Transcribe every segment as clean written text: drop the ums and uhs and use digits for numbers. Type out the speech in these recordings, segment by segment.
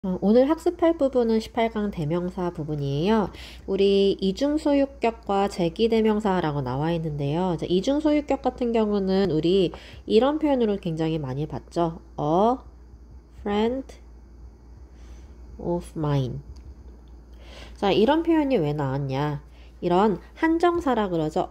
오늘 학습할 부분은 18강 대명사 부분이에요. 우리 이중소유격과 제기대명사라고 나와 있는데요. 이중소유격 같은 경우는 우리 이런 표현으로 굉장히 많이 봤죠. A friend of mine. 자, 이런 표현이 왜 나왔냐? 이런 한정사라 그러죠.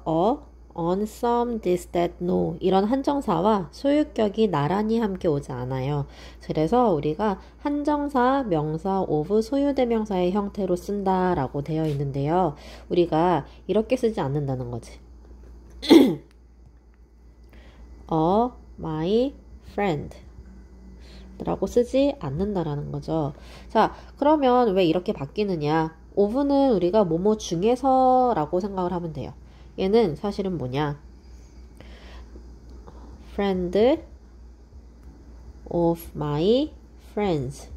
on, some, this, that, no 이런 한정사와 소유격이 나란히 함께 오지 않아요. 그래서 우리가 한정사, 명사, of, 소유대명사의 형태로 쓴다라고 되어 있는데요. 우리가 이렇게 쓰지 않는다는 거지. my friend 라고 쓰지 않는다라는 거죠. 자, 그러면 왜 이렇게 바뀌느냐? of는 우리가 뭐뭐 중에서 라고 생각을 하면 돼요. 얘는 사실은 뭐냐? friend of my friends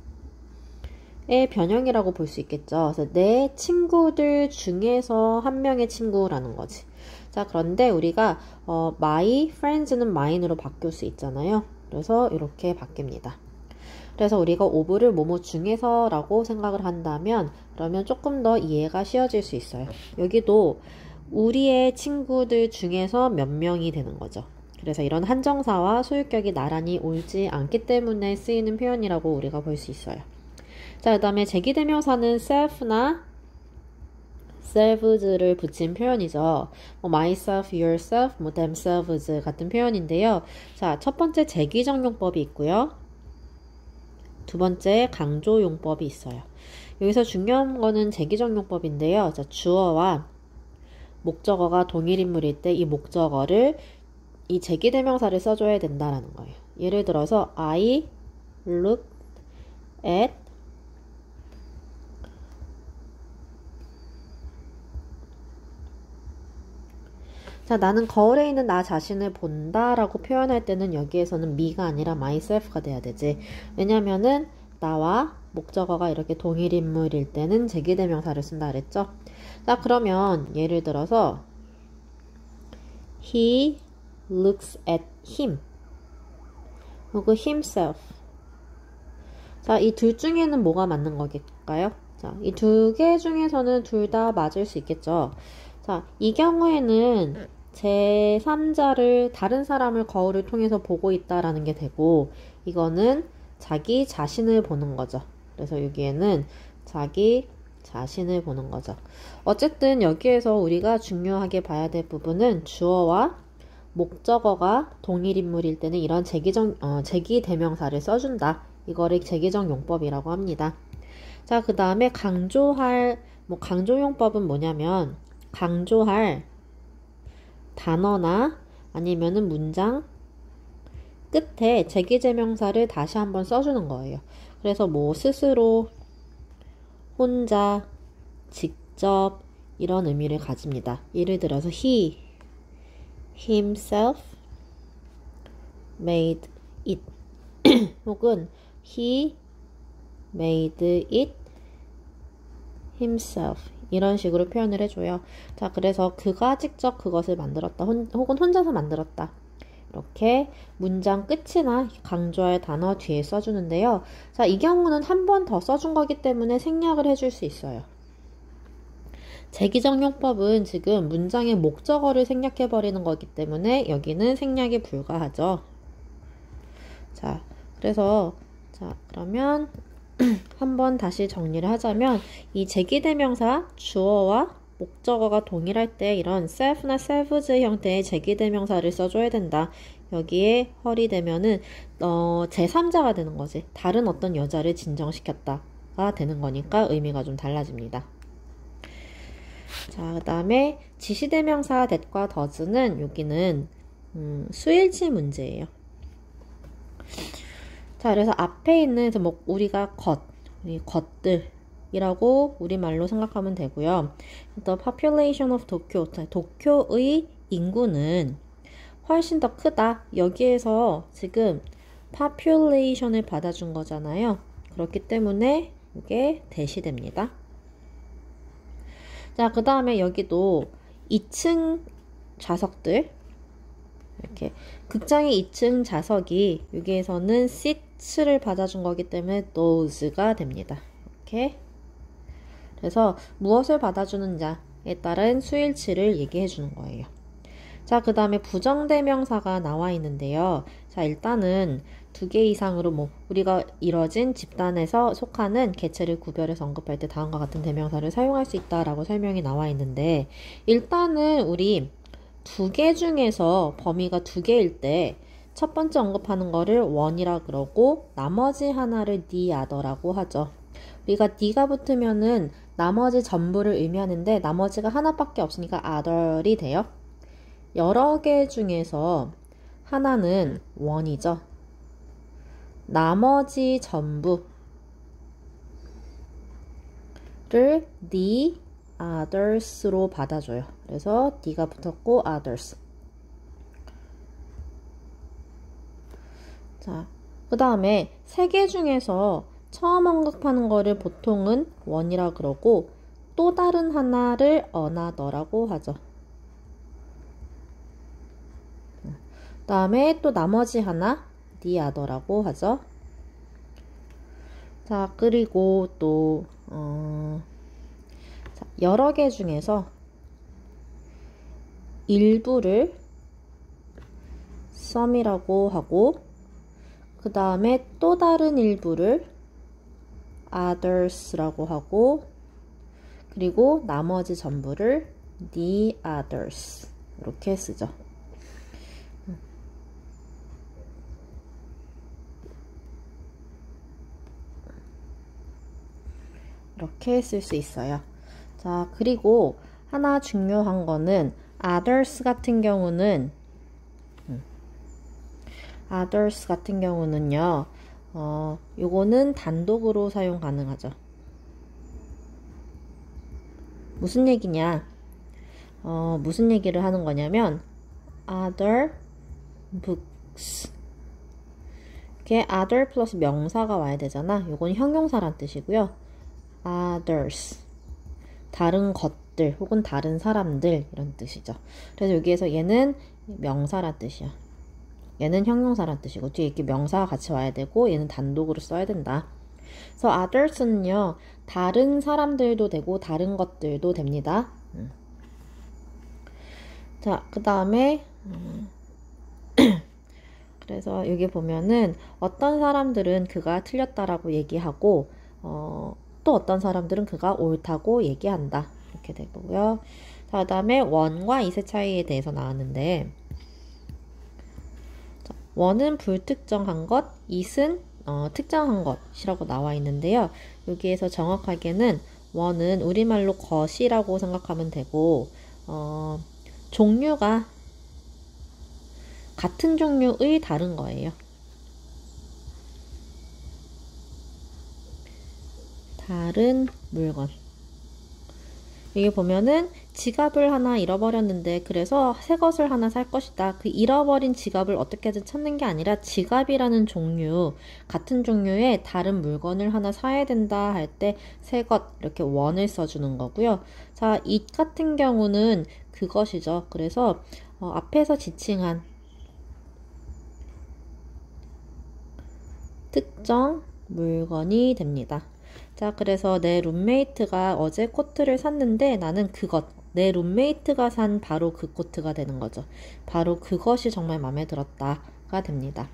의 변형이라고 볼 수 있겠죠. 그래서 내 친구들 중에서 한 명의 친구라는 거지. 자, 그런데 우리가 my friends는 mine으로 바뀔 수 있잖아요. 그래서 이렇게 바뀝니다. 그래서 우리가 of를 뭐뭐 중에서 라고 생각을 한다면 그러면 조금 더 이해가 쉬워질 수 있어요. 여기도 우리의 친구들 중에서 몇 명이 되는 거죠. 그래서 이런 한정사와 소유격이 나란히 옳지 않기 때문에 쓰이는 표현이라고 우리가 볼 수 있어요. 자, 그 다음에 제기대명사는 self나 selves를 붙인 표현이죠. myself, yourself, themselves 같은 표현인데요. 자, 첫 번째 제기정용법이 있고요. 두 번째 강조용법이 있어요. 여기서 중요한 거는 제기정용법인데요. 자, 주어와 목적어가 동일 인물일 때 이 목적어를 이 제기대명사를 써줘야 된다라는 거예요. 예를 들어서 I look at 자, 나는 거울에 있는 나 자신을 본다 라고 표현할 때는 여기에서는 me가 아니라 myself가 돼야 되지. 왜냐면은 나와 목적어가 이렇게 동일 인물일 때는 제기대명사를 쓴다 그랬죠. 자, 그러면 예를 들어서 he looks at him 혹은 himself. 자, 이 둘 중에는 뭐가 맞는 거겠까요? 자, 이 두 개 중에서는 둘 다 맞을 수 있겠죠. 자, 이 경우에는 제3자를 다른 사람을 거울을 통해서 보고 있다라는 게 되고 이거는 자기 자신을 보는 거죠. 그래서 여기에는 자기 자신을 보는 거죠. 어쨌든 여기에서 우리가 중요하게 봐야 될 부분은 주어와 목적어가 동일 인물일 때는 이런 제기대명사를 써준다. 이거를 제기정용법이라고 합니다. 자, 그 다음에 강조용법은 뭐냐면 강조할 단어나 아니면은 문장 끝에 제기대명사를 다시 한번 써주는 거예요. 그래서 뭐 스스로, 혼자, 직접 이런 의미를 가집니다. 예를 들어서 he, himself, made it 혹은 he made it himself 이런 식으로 표현을 해줘요. 자, 그래서 그가 직접 그것을 만들었다 혹은 혼자서 만들었다 이렇게 문장 끝이나 강조할 단어 뒤에 써주는데요. 자, 이 경우는 한 번 더 써준 거기 때문에 생략을 해줄 수 있어요. 제기정용법은 지금 문장의 목적어를 생략해버리는 거기 때문에 여기는 생략이 불가하죠. 자, 그래서 자, 그러면 한번 다시 정리를 하자면 이 제기대명사 주어와 목적어가 동일할 때 이런 self나 selves 형태의 제기대명사를 써줘야 된다. 여기에 허리되면은 제3자가 되는 거지. 다른 어떤 여자를 진정시켰다가 되는 거니까 의미가 좀 달라집니다. 자, 그 다음에 지시대명사 that과 does는 여기는 수일치 문제예요. 자, 그래서 앞에 있는 뭐 우리가 것들이라고 우리말로 생각하면 되고요. The population of Tokyo, 도쿄의 인구는 훨씬 더 크다. 여기에서 지금 population을 받아준 거잖아요. 그렇기 때문에 이게 대시됩니다. 자, 그 다음에 여기도 2층 좌석들 이렇게 극장의 2층 좌석이 여기에서는 seats를 받아준 거기 때문에 those가 됩니다. 이렇게. 그래서 무엇을 받아주는 자에 따른 수일치를 얘기해 주는 거예요. 자, 그 다음에 부정대명사가 나와 있는데요. 자, 일단은 2개 이상으로 우리가 이뤄진 집단에서 속하는 개체를 구별해서 언급할 때 다음과 같은 대명사를 사용할 수 있다라고 설명이 나와 있는데, 일단은 우리 2개 중에서 범위가 2개일 때 첫 번째 언급하는 거를 one이라 그러고 나머지 하나를 the other라고 하죠. 우리가 the가 붙으면은 나머지 전부를 의미하는데 나머지가 하나밖에 없으니까 other이 돼요. 여러 개 중에서 하나는 one이죠. 나머지 전부를 the others로 받아줘요. 그래서 the가 붙었고 others. 자, 그 다음에 3개 중에서 처음 언급하는 거를 보통은 one이라 그러고 또 다른 하나를 another라고 하죠. 그 다음에 또 나머지 하나 the other라고 하죠. 자, 그리고 또 여러 개 중에서 일부를 some이라고 하고 그 다음에 또 다른 일부를 others라고 하고 그리고 나머지 전부를 the others 이렇게 쓰죠. 이렇게 쓸 수 있어요. 자, 그리고 하나 중요한 거는 others 같은 경우는요, 요거는 단독으로 사용 가능하죠. 무슨 얘기냐? 무슨 얘기를 하는 거냐면, other books. 이렇게 other 플러스 명사가 와야 되잖아. 요건 형용사란 뜻이고요. others. 다른 것들 혹은 다른 사람들 이런 뜻이죠. 그래서 여기에서 얘는 명사란 뜻이야. 얘는 형용사란 뜻이고 뒤에 이렇게 명사가 같이 와야 되고 얘는 단독으로 써야 된다. 그래서 others는요 다른 사람들도 되고 다른 것들도 됩니다. 자, 그 다음에 그래서 여기 보면은 어떤 사람들은 그가 틀렸다라고 얘기하고 또 어떤 사람들은 그가 옳다고 얘기한다. 이렇게 되고요. 자, 그 다음에 원과 이의 차이에 대해서 나왔는데 원은 불특정한 것, it은 특정한 것이라고 나와 있는데요. 여기에서 정확하게는 원은 우리말로 것이라고 생각하면 되고 종류가 같은 종류의 다른 거예요. 다른 물건. 여기 보면은 지갑을 하나 잃어버렸는데 그래서 새 것을 하나 살 것이다. 그 잃어버린 지갑을 어떻게든 찾는 게 아니라 지갑이라는 종류, 같은 종류의 다른 물건을 하나 사야 된다 할 때 새 것 이렇게 원을 써주는 거고요. 자, it 같은 경우는 그것이죠. 그래서 앞에서 지칭한 특정 물건이 됩니다. 자, 그래서 내 룸메이트가 어제 코트를 샀는데 나는 그것, 내 룸메이트가 산 바로 그 코트가 되는 거죠. 바로 그것이 정말 마음에 들었다가 됩니다.